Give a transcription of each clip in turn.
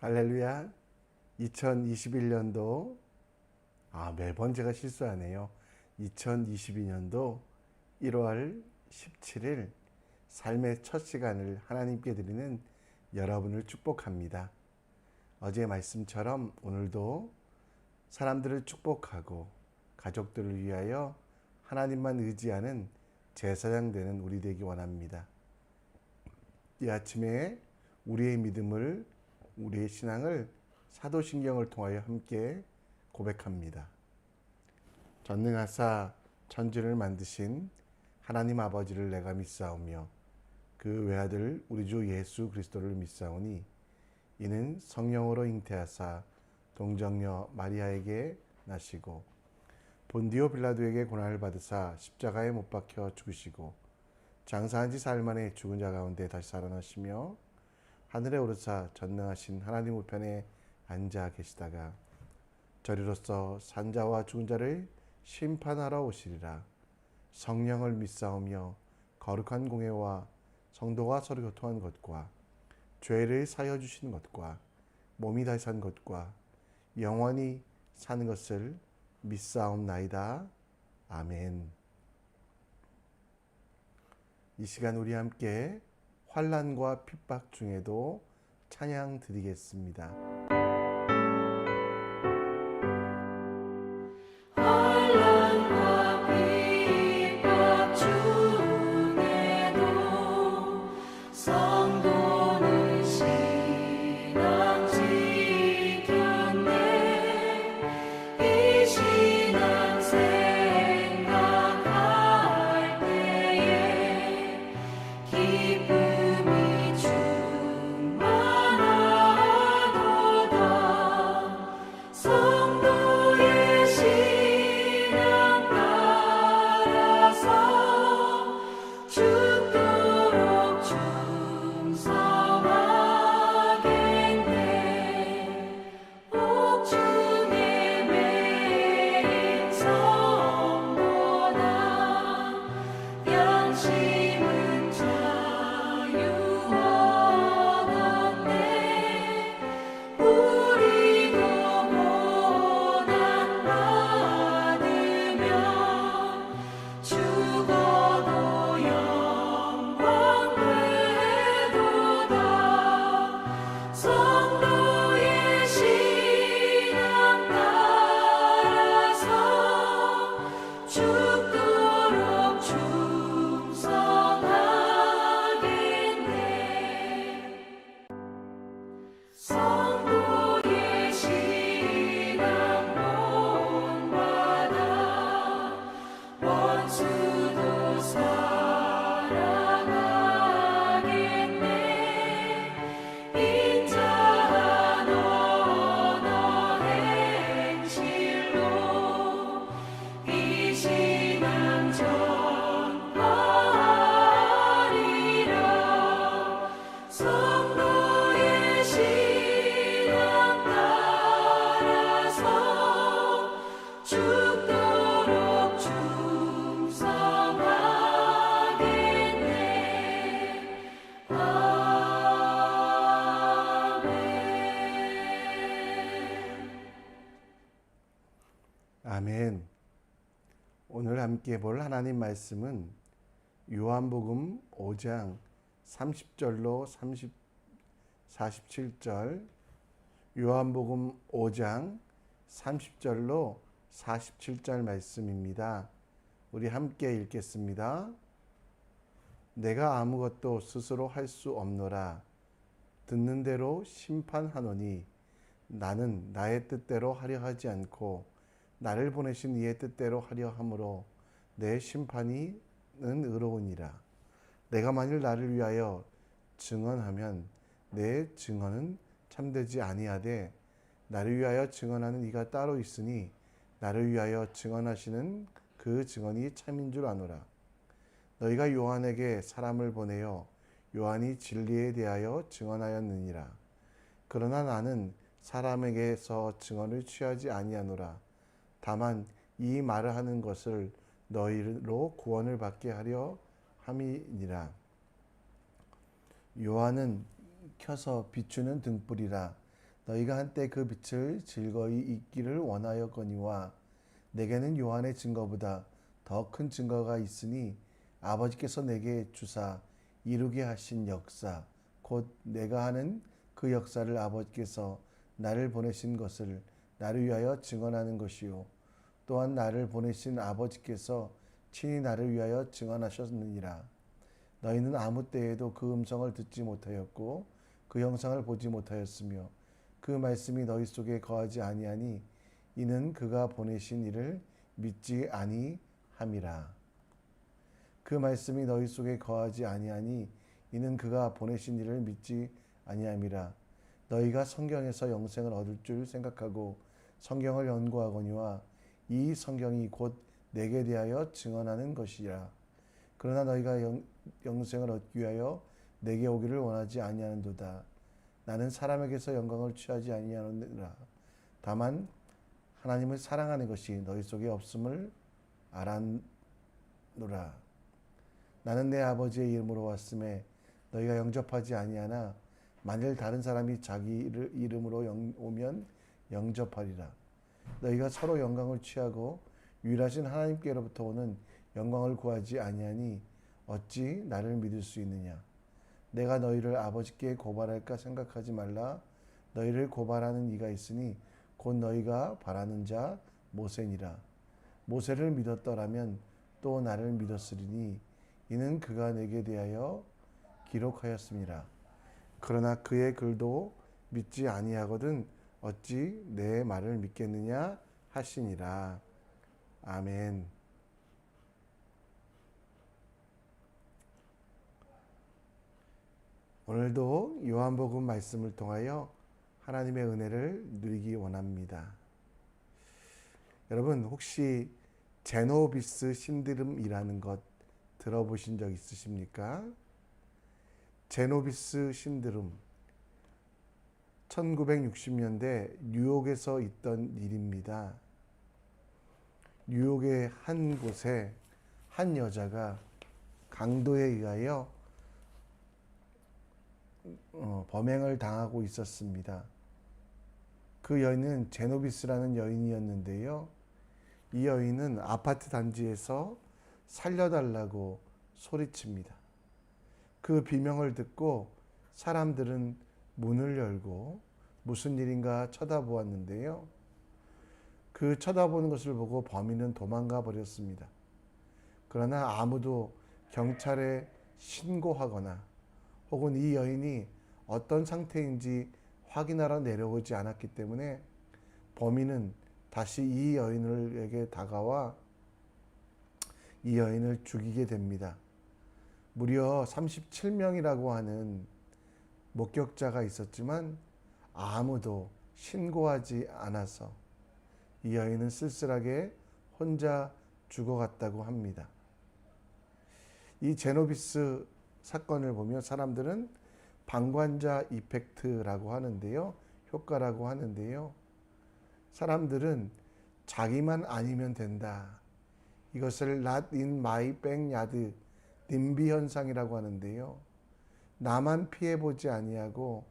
할렐루야. 2021년도 매번 제가 실수하네요. 2022년도 1월 17일 삶의 첫 시간을 하나님께 드리는 여러분을 축복합니다. 어제 말씀처럼 오늘도 사람들을 축복하고 가족들을 위하여 하나님만 의지하는 제사장 되는 우리 되기 원합니다. 이 아침에 우리의 믿음을, 우리의 신앙을 사도신경을 통하여 함께 고백합니다. 전능하사 천지를 만드신 하나님 아버지를 내가 믿사오며 그 외아들 우리 주 예수 그리스도를 믿사오니 이는 성령으로 잉태하사 동정녀 마리아에게 나시고 본디오 빌라도에게 고난을 받으사 십자가에 못 박혀 죽으시고 장사한 지 사흘 만에 죽은 자 가운데 다시 살아나시며 하늘에 오르사 전능하신 하나님 우편에 앉아 계시다가 저리로서 산자와 죽은 자를 심판하러 오시리라. 성령을 믿사오며 거룩한 공회와 성도가 서로 교통한 것과 죄를 사여 주신 것과 몸이 다시 산 것과 영원히 사는 것을 믿사옵나이다. 아멘. 이 시간 우리 함께 환난과 핍박 중에도 찬양 드리겠습니다. 아멘. 오늘 함께 볼 하나님 말씀은 요한복음 5장 30절로 47절, 요한복음 5장 30절로 47절 말씀입니다. 우리 함께 읽겠습니다. 내가 아무것도 스스로 할 수 없노라. 듣는 대로 심판하노니 나는 나의 뜻대로 하려 하지 않고 나를 보내신 이의 뜻대로 하려 함으로 내 심판이 의로우니라. 내가 만일 나를 위하여 증언하면 내 증언은 참되지 아니하되 나를 위하여 증언하는 이가 따로 있으니 나를 위하여 증언하시는 그 증언이 참인 줄 아노라. 너희가 요한에게 사람을 보내어 요한이 진리에 대하여 증언하였느니라. 그러나 나는 사람에게서 증언을 취하지 아니하노라. 다만 이 말을 하는 것을 너희로 구원을 받게 하려 함이니라. 요한은 켜서 비추는 등불이라. 너희가 한때 그 빛을 즐거이 잊기를 원하였거니와 내게는 요한의 증거보다 더 큰 증거가 있으니 아버지께서 내게 주사 이루게 하신 역사 곧 내가 하는 그 역사를 아버지께서 나를 보내신 것을 나를 위하여 증언하는 것이요 또한 나를 보내신 아버지께서 친히 나를 위하여 증언하셨느니라. 너희는 아무 때에도 그 음성을 듣지 못하였고 그 형상을 보지 못하였으며 그 말씀이 너희 속에 거하지 아니하니 이는 그가 보내신 이를 믿지 아니함이라. 그 말씀이 너희 속에 거하지 아니하니 이는 그가 보내신 이를 믿지 아니함이라. 너희가 성경에서 영생을 얻을 줄 생각하고 성경을 연구하거니와 이 성경이 곧 내게 대하여 증언하는 것이라. 그러나 너희가 영생을 얻기 위하여 내게 오기를 원하지 아니하는도다. 나는 사람에게서 영광을 취하지 아니하노라. 다만 하나님을 사랑하는 것이 너희 속에 없음을 알았노라. 나는 내 아버지의 이름으로 왔음에 너희가 영접하지 아니하나 만일 다른 사람이 자기 이름으로 오면 영접하리라. 너희가 서로 영광을 취하고 유일하신 하나님께로부터 오는 영광을 구하지 아니하니 어찌 나를 믿을 수 있느냐. 내가 너희를 아버지께 고발할까 생각하지 말라. 너희를 고발하는 이가 있으니 곧 너희가 바라는 자 모세니라. 모세를 믿었더라면 또 나를 믿었으리니 이는 그가 내게 대하여 기록하였음이라. 그러나 그의 글도 믿지 아니하거든 어찌 내 말을 믿겠느냐 하시니라. 아멘. 오늘도 요한복음 말씀을 통하여 하나님의 은혜를 누리기 원합니다. 여러분 혹시 제노비스 신드롬이라는 것 들어보신 적 있으십니까? 제노비스 신드롬 1960년대 뉴욕에서 있던 일입니다. 뉴욕의 한 곳에 한 여자가 강도에 의하여 범행을 당하고 있었습니다. 그 여인은 제노비스라는 여인이었는데요. 이 여인은 아파트 단지에서 살려달라고 소리칩니다. 그 비명을 듣고 사람들은 문을 열고 무슨 일인가 쳐다보았는데요. 그 쳐다보는 것을 보고 범인은 도망가 버렸습니다. 그러나 아무도 경찰에 신고하거나 혹은 이 여인이 어떤 상태인지 확인하러 내려오지 않았기 때문에 범인은 다시 이 여인에게 다가와 이 여인을 죽이게 됩니다. 무려 37명이라고 하는 목격자가 있었지만 아무도 신고하지 않아서 이 여인은 쓸쓸하게 혼자 죽어갔다고 합니다. 이 제노비스 사건을 보면 사람들은 방관자 이펙트라고 하는데요. 효과라고 하는데요. 사람들은 자기만 아니면 된다. 이것을 not in my backyard, 님비 현상이라고 하는데요. 나만 피해보지 아니하고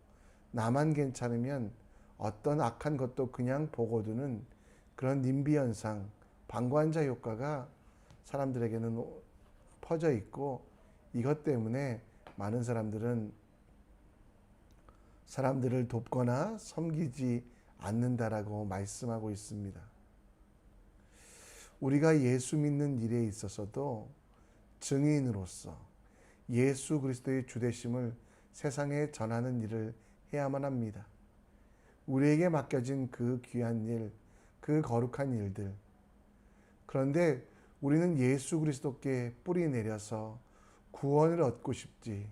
나만 괜찮으면 어떤 악한 것도 그냥 보고두는 그런 님비 현상, 방관자 효과가 사람들에게는 퍼져 있고 이것 때문에 많은 사람들은 사람들을 돕거나 섬기지 않는다라고 말씀하고 있습니다. 우리가 예수 믿는 일에 있어서도 증인으로서 예수 그리스도의 주되심을 세상에 전하는 일을 해야만 합니다. 우리에게 맡겨진 그 귀한 일, 그 거룩한 일들. 그런데 우리는 예수 그리스도께 뿌리 내려서 구원을 얻고 싶지.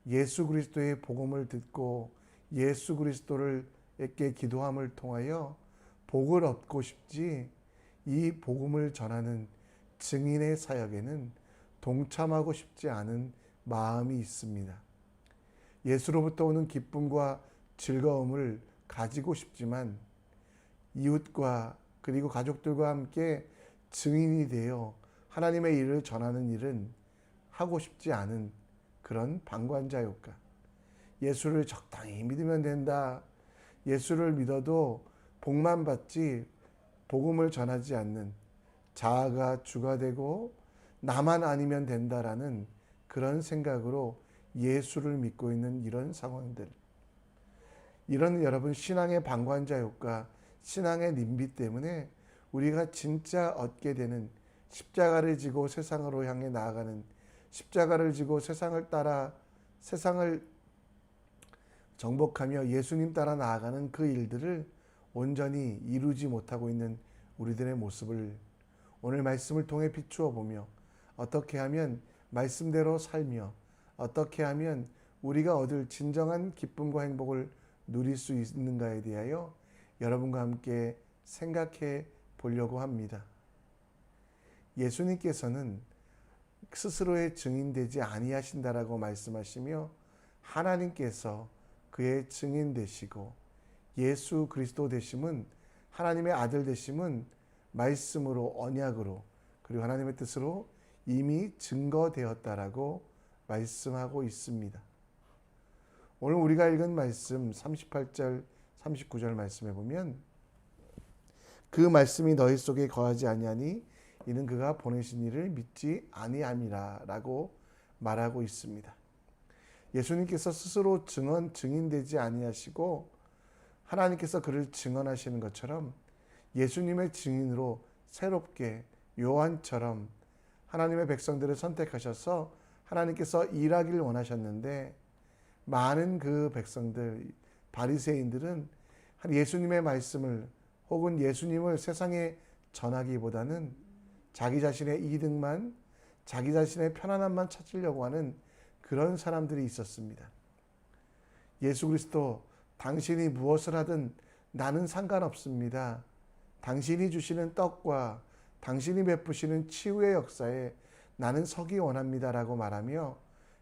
예수 그리스도의 복음을 듣고 예수 그리스도를께 기도함을 통하여 복을 얻고 싶지. 이 복음을 전하는 증인의 사역에는 동참하고 싶지 않은 마음이 있습니다. 예수로부터 오는 기쁨과 즐거움을 가지고 싶지만 이웃과 그리고 가족들과 함께 증인이 되어 하나님의 일을 전하는 일은 하고 싶지 않은 그런 방관자 효과. 예수를 적당히 믿으면 된다. 예수를 믿어도 복만 받지 복음을 전하지 않는, 자아가 주가 되고 나만 아니면 된다라는 그런 생각으로 예수를 믿고 있는 이런 상황들, 이런 여러분 신앙의 방관자 효과, 신앙의 님비 때문에 우리가 진짜 얻게 되는, 십자가를 지고 세상으로 향해 나아가는, 십자가를 지고 세상을 따라 세상을 정복하며 예수님 따라 나아가는 그 일들을 온전히 이루지 못하고 있는 우리들의 모습을 오늘 말씀을 통해 비추어 보며, 어떻게 하면 말씀대로 살며 어떻게 하면 우리가 얻을 진정한 기쁨과 행복을 누릴 수 있는가에 대하여 여러분과 함께 생각해 보려고 합니다. 예수님께서는 스스로의 증인되지 아니하신다라고 말씀하시며, 하나님께서 그의 증인 되시고 예수 그리스도 되심은, 하나님의 아들 되심은 말씀으로, 언약으로, 그리고 하나님의 뜻으로 이미 증거되었다라고 말씀하고 있습니다. 오늘 우리가 읽은 말씀 38절 39절 말씀에 보면, 그 말씀이 너희 속에 거하지 아니하니 이는 그가 보내신 이를 믿지 아니함이라 라고 말하고 있습니다. 예수님께서 스스로 증인되지 아니하시고 하나님께서 그를 증언하시는 것처럼, 예수님의 증인으로 새롭게 요한처럼 하나님의 백성들을 선택하셔서 하나님께서 일하기를 원하셨는데, 많은 그 백성들, 바리새인들은 예수님의 말씀을 혹은 예수님을 세상에 전하기보다는 자기 자신의 이득만, 자기 자신의 편안함만 찾으려고 하는 그런 사람들이 있었습니다. 예수 그리스도, 당신이 무엇을 하든 나는 상관없습니다. 당신이 주시는 떡과 당신이 베푸시는 치유의 역사에 나는 서기 원합니다라고 말하며,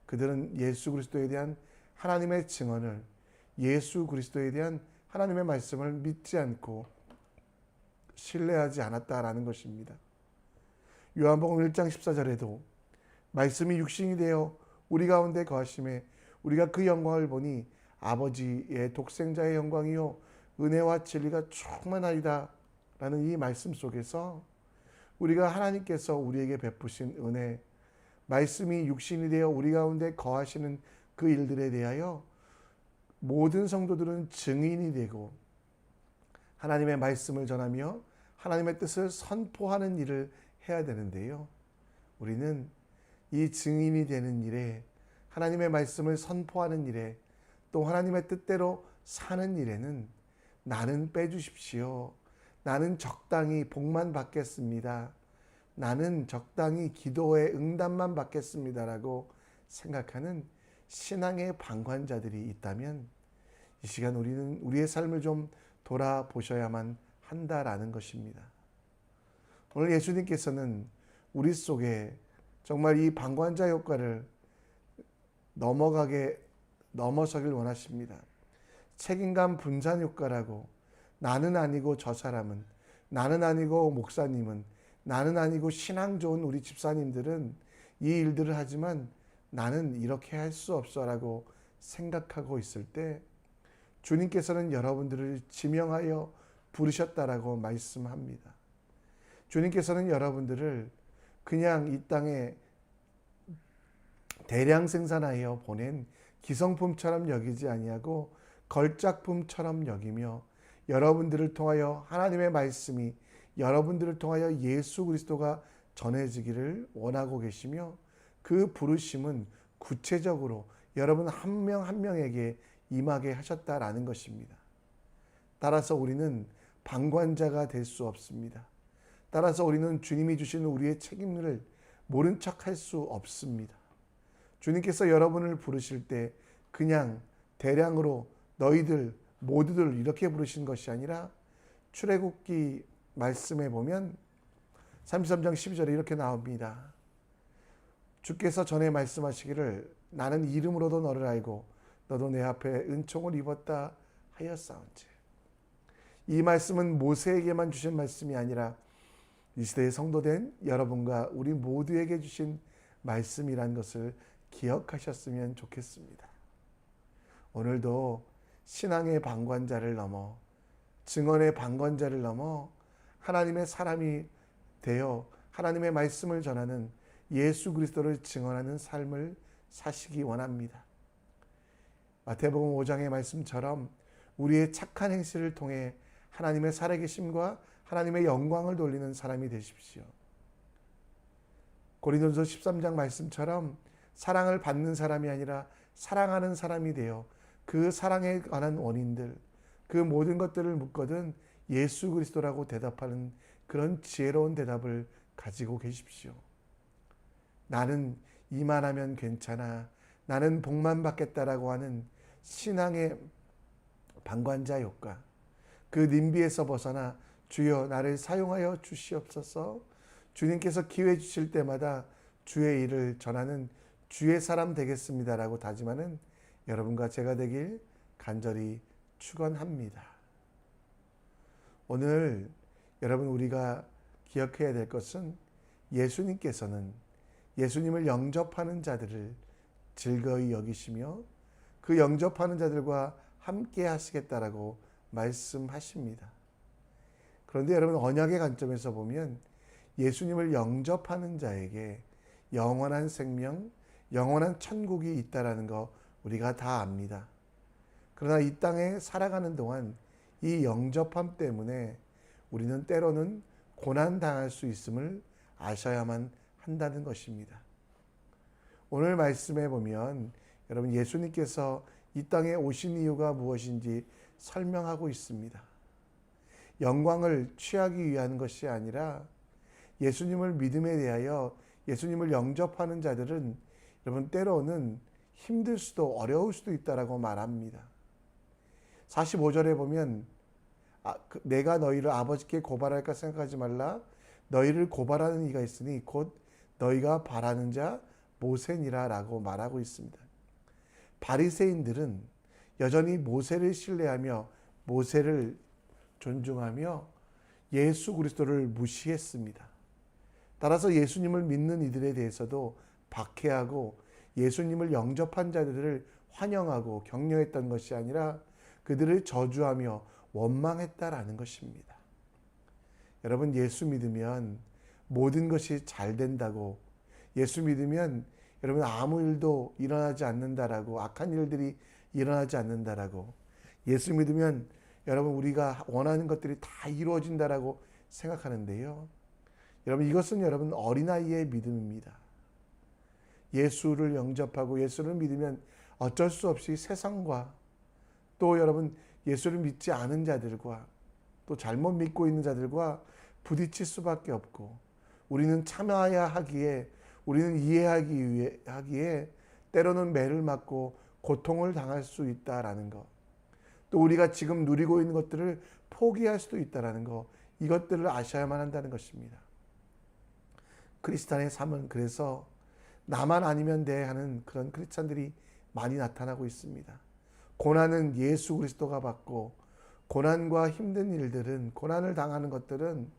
그들은 예수 그리스도에 대한 하나님의 증언을, 예수 그리스도에 대한 하나님의 말씀을 믿지 않고 신뢰하지 않았다라는 것입니다. 요한복음 1장 14절에도 말씀이 육신이 되어 우리 가운데 거하심에 우리가 그 영광을 보니 아버지의 독생자의 영광이요 은혜와 진리가 충만하리다 라는 이 말씀 속에서, 우리가 하나님께서 우리에게 베푸신 은혜, 말씀이 육신이 되어 우리 가운데 거하시는 그 일들에 대하여 모든 성도들은 증인이 되고 하나님의 말씀을 전하며 하나님의 뜻을 선포하는 일을 해야 되는데요. 우리는 이 증인이 되는 일에, 하나님의 말씀을 선포하는 일에, 또 하나님의 뜻대로 사는 일에는 나는 빼주십시오, 나는 적당히 복만 받겠습니다, 나는 적당히 기도의 응답만 받겠습니다라고 생각하는 신앙의 방관자들이 있다면, 이 시간 우리는 우리의 삶을 좀 돌아보셔야만 한다라는 것입니다. 오늘 예수님께서는 우리 속에 정말 이 방관자 효과를 넘어서길 원하십니다. 책임감 분산 효과라고, 나는 아니고 저 사람은, 나는 아니고 목사님은, 나는 아니고 신앙 좋은 우리 집사님들은 이 일들을 하지만 나는 이렇게 할 수 없어라고 생각하고 있을 때, 주님께서는 여러분들을 지명하여 부르셨다라고 말씀합니다. 주님께서는 여러분들을 그냥 이 땅에 대량 생산하여 보낸 기성품처럼 여기지 아니하고 걸작품처럼 여기며, 여러분들을 통하여 하나님의 말씀이, 여러분들을 통하여 예수 그리스도가 전해지기를 원하고 계시며, 그 부르심은 구체적으로 여러분 한 명 한 명에게 임하게 하셨다라는 것입니다. 따라서 우리는 방관자가 될 수 없습니다. 따라서 우리는 주님이 주시는 우리의 책임을 모른 척할 수 없습니다. 주님께서 여러분을 부르실 때 그냥 대량으로 너희들 모두들 이렇게 부르신 것이 아니라, 출애굽기 말씀에 보면 33장 12절에 이렇게 나옵니다. 주께서 전에 말씀하시기를 나는 이름으로도 너를 알고 너도 내 앞에 은총을 입었다 하였사온지. 이 말씀은 모세에게만 주신 말씀이 아니라 이 시대의 성도된 여러분과 우리 모두에게 주신 말씀이란 것을 기억하셨으면 좋겠습니다. 오늘도 신앙의 방관자를 넘어, 증언의 방관자를 넘어 하나님의 사람이 되어 하나님의 말씀을 전하는 예수 그리스도를 증언하는 삶을 사시기 원합니다. 마태복음 5장의 말씀처럼 우리의 착한 행실을 통해 하나님의 살아계심과 하나님의 영광을 돌리는 사람이 되십시오. 고린도전서 13장 말씀처럼 사랑을 받는 사람이 아니라 사랑하는 사람이 되어 그 사랑에 관한 원인들, 그 모든 것들을 묻거든 예수 그리스도라고 대답하는 그런 지혜로운 대답을 가지고 계십시오. 나는 이만하면 괜찮아, 나는 복만 받겠다라고 하는 신앙의 방관자 효과, 그 님비에서 벗어나 주여 나를 사용하여 주시옵소서, 주님께서 기회 주실 때마다 주의 일을 전하는 주의 사람 되겠습니다라고 다짐하는 여러분과 제가 되길 간절히 축원합니다. 오늘 여러분 우리가 기억해야 될 것은 예수님께서는 예수님을 영접하는 자들을 즐거이 여기시며 그 영접하는 자들과 함께 하시겠다라고 말씀하십니다. 그런데 여러분 언약의 관점에서 보면 예수님을 영접하는 자에게 영원한 생명, 영원한 천국이 있다라는 거 우리가 다 압니다. 그러나 이 땅에 살아가는 동안 이 영접함 때문에 우리는 때로는 고난당할 수 있음을 아셔야만 한다는 것입니다. 오늘 말씀에 보면 여러분 예수님께서 이 땅에 오신 이유가 무엇인지 설명하고 있습니다. 영광을 취하기 위한 것이 아니라 예수님을 믿음에 대하여 예수님을 영접하는 자들은 여러분 때로는 힘들 수도 어려울 수도 있다라고 말합니다. 45절에 보면 내가 너희를 아버지께 고발할까 생각하지 말라. 너희를 고발하는 이가 있으니 곧 너희가 바라는 자 모세니라 라고 말하고 있습니다. 바리새인들은 여전히 모세를 신뢰하며 모세를 존중하며 예수 그리스도를 무시했습니다. 따라서 예수님을 믿는 이들에 대해서도 박해하고 예수님을 영접한 자들을 환영하고 격려했던 것이 아니라 그들을 저주하며 원망했다라는 것입니다. 여러분 예수 믿으면 모든 것이 잘 된다고, 예수 믿으면 여러분 아무 일도 일어나지 않는다라고, 악한 일들이 일어나지 않는다라고, 예수 믿으면 여러분 우리가 원하는 것들이 다 이루어진다라고 생각하는데요. 여러분 이것은 여러분 어린아이의 믿음입니다. 예수를 영접하고 예수를 믿으면 어쩔 수 없이 세상과 또 여러분 예수를 믿지 않은 자들과 또 잘못 믿고 있는 자들과 부딪힐 수밖에 없고, 우리는 참아야 하기에, 우리는 이해하기에 때로는 매를 맞고 고통을 당할 수 있다라는 것, 또 우리가 지금 누리고 있는 것들을 포기할 수도 있다라는 것, 이것들을 아셔야만 한다는 것입니다. 크리스찬의 삶은 그래서 나만 아니면 돼 하는 그런 크리스찬들이 많이 나타나고 있습니다. 고난은 예수 그리스도가 받고, 고난과 힘든 일들은, 고난을 당하는 것들은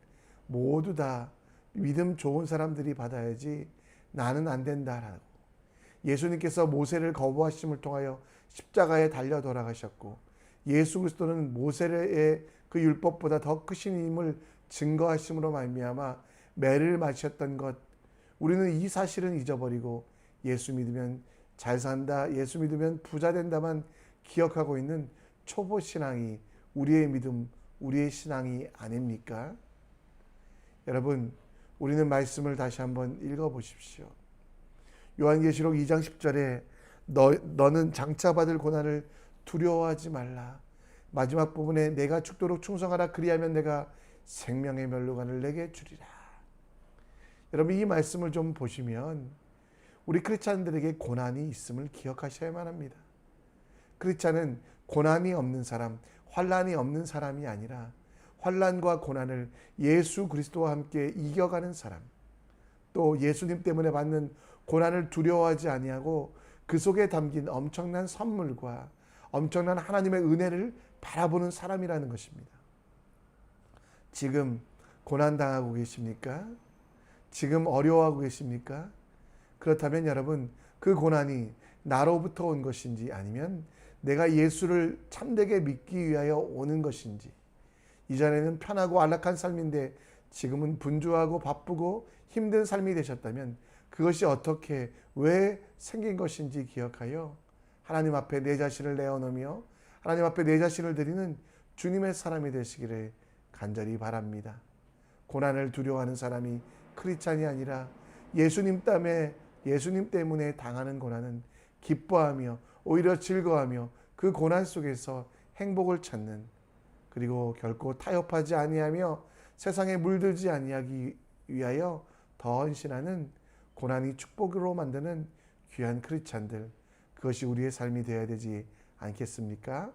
모두 다 믿음 좋은 사람들이 받아야지 나는 안 된다라고. 예수님께서 모세를 거부하심을 통하여 십자가에 달려 돌아가셨고, 예수 그리스도는 모세의 그 율법보다 더 크신 힘을 증거하심으로 말미암아 매를 맞으셨던 것, 우리는 이 사실은 잊어버리고 예수 믿으면 잘 산다, 예수 믿으면 부자 된다만 기억하고 있는 초보 신앙이 우리의 믿음, 우리의 신앙이 아닙니까? 여러분, 우리는 말씀을 다시 한번 읽어보십시오. 요한계시록 2장 10절에 너는 장차 받을 고난을 두려워하지 말라. 마지막 부분에 내가 죽도록 충성하라. 그리하면 내가 생명의 멸류관을 내게 주리라. 여러분 이 말씀을 좀 보시면 우리 크리스찬들에게 고난이 있음을 기억하셔야만 합니다. 크리스찬은 고난이 없는 사람, 환난이 없는 사람이 아니라 환난과 고난을 예수 그리스도와 함께 이겨가는 사람, 또 예수님 때문에 받는 고난을 두려워하지 아니하고 그 속에 담긴 엄청난 선물과 엄청난 하나님의 은혜를 바라보는 사람이라는 것입니다. 지금 고난당하고 계십니까? 지금 어려워하고 계십니까? 그렇다면 여러분 그 고난이 나로부터 온 것인지 아니면 내가 예수를 참되게 믿기 위하여 오는 것인지, 이전에는 편하고 안락한 삶인데 지금은 분주하고 바쁘고 힘든 삶이 되셨다면 그것이 어떻게 왜 생긴 것인지 기억하여 하나님 앞에 내 자신을 내어놓으며 하나님 앞에 내 자신을 드리는 주님의 사람이 되시기를 간절히 바랍니다. 고난을 두려워하는 사람이 크리스찬이 아니라 예수님 때문에 당하는 고난은 기뻐하며 오히려 즐거워하며 그 고난 속에서 행복을 찾는, 그리고 결코 타협하지 아니하며 세상에 물들지 아니하기 위하여 더 헌신하는, 고난이 축복으로 만드는 귀한 크리스찬들, 그것이 우리의 삶이 되어야 되지 않겠습니까?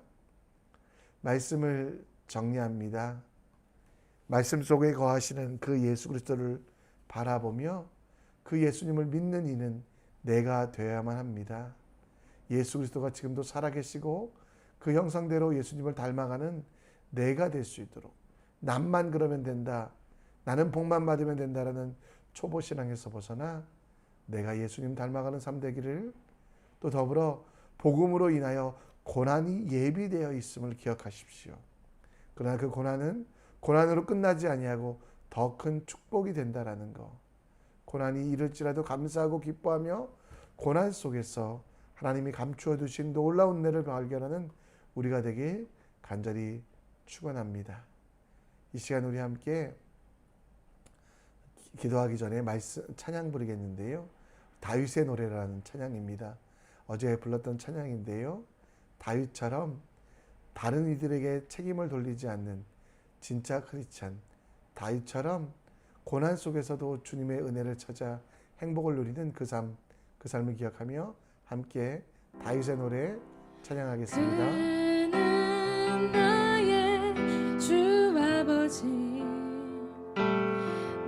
말씀을 정리합니다. 말씀 속에 거하시는 그 예수 그리스도를 바라보며 그 예수님을 믿는 이는 내가 되어야만 합니다. 예수 그리스도가 지금도 살아계시고 그 형상대로 예수님을 닮아가는 내가 될 수 있도록, 남만 그러면 된다, 나는 복만 받으면 된다라는 초보신앙에서 벗어나 내가 예수님 닮아가는 삶 되기를, 또 더불어 복음으로 인하여 고난이 예비되어 있음을 기억하십시오. 그러나 그 고난은 고난으로 끝나지 아니하고 더 큰 축복이 된다라는 것, 고난이 이를지라도 감사하고 기뻐하며 고난 속에서 하나님이 감추어 두신 놀라운 은혜를 발견하는 우리가 되길 간절히 축원합니다. 이 시간 우리 함께 기도하기 전에 찬양 부르겠는데요. 다윗의 노래라는 찬양입니다. 어제 불렀던 찬양인데요. 다윗처럼 다른 이들에게 책임을 돌리지 않는 진짜 크리스찬, 다윗처럼 고난 속에서도 주님의 은혜를 찾아 행복을 누리는 그 삶을 기억하며 함께 다윗의 노래 찬양하겠습니다. 그는 나의 주 아버지,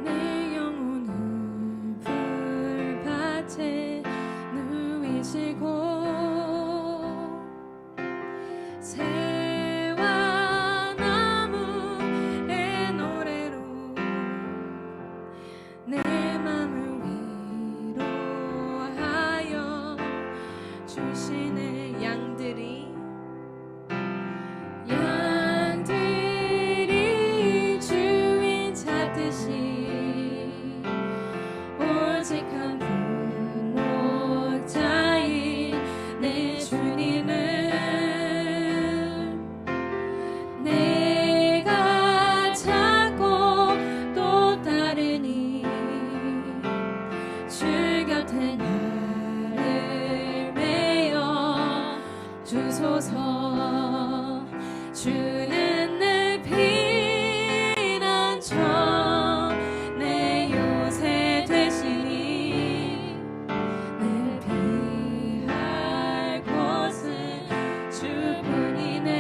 내 영혼을 불밭에 누이시고 새와 나무의 노래로 내 맘을 위로하여 주시네. 양들이 주인 찾듯이 오직 한 분 목자인 내 주님을 내가 찾고 또 따르니 주 곁에 나를 메어 주소서. 주는 내 피난처 내 요새 되시니 늘 피할 곳은 주뿐이네.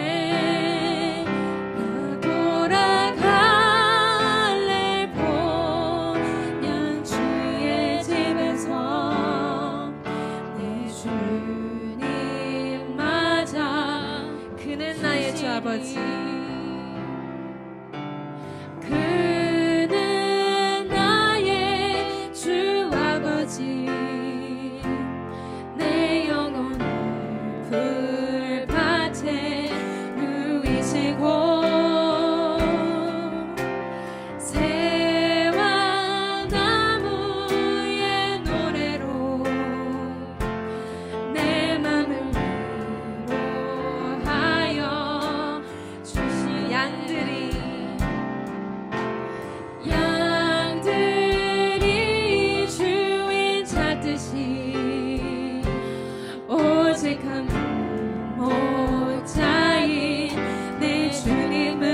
나 돌아갈래 본향 주의 집에서 내 주님 맞아. 그는 나의 주 아버지, 그는 나의 주 아버지, 내 영혼을 불밭에 누이시고 새와 나무의 노래로 내 맘을 위로하여 주시. 양들이 주인 찾듯이 오직 한 분 목자인 내 주님을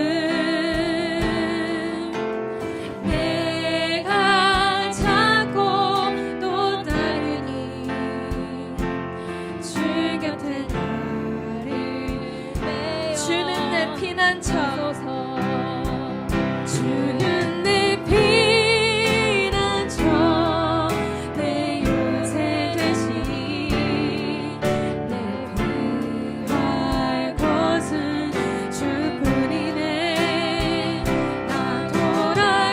내가 찾고 또 따르니 주 곁에 나를 메어 주는 내 피난처. 주는 내 피난처 내 요새 되시니 내 피할 곳은 주뿐이네. 나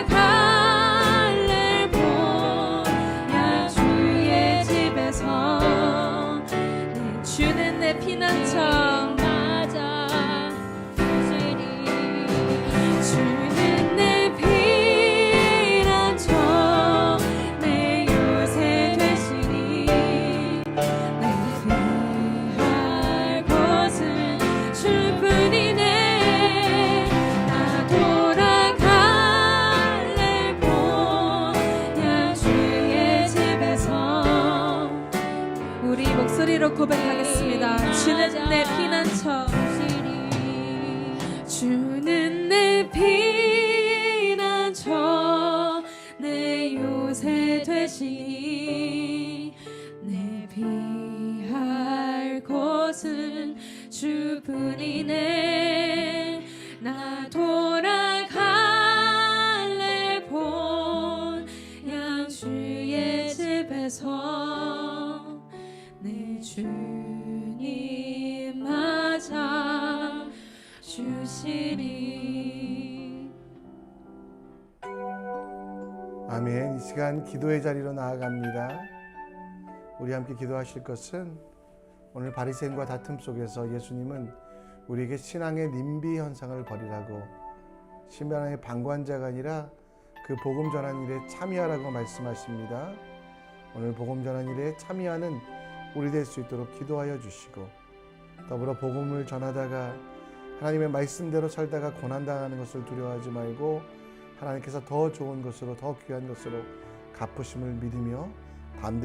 돌아갈래 본향 주의 집에서 주는 내 피난처 믿음으로 고백하겠습니다. 주는 내 피난처, 주는 내 피난처, 내 요새 되시니 내 피할 곳은 주뿐이네. 나 돌아갈래 본향 주의 집에서 내 주님 맞아 주시리. 아멘. 이 시간 기도의 자리로 나아갑니다. 우리 함께 기도하실 것은 오늘 바리새인과 다툼 속에서 예수님은 우리에게 신앙의 님비 현상을 버리라고, 신앙의 방관자가 아니라 그 복음 전하는 일에 참여하라고 말씀하십니다. 오늘 복음 전하는 일에 참여하는 우리 될 수 있도록 기도하여 주시고, 더불어 복음을 전하다가 하나님의 말씀대로 살다가 고난당하는 것을 두려워하지 말고 하나님께서 더 좋은 것으로, 더 귀한 것으로 갚으심을 믿으며 담대히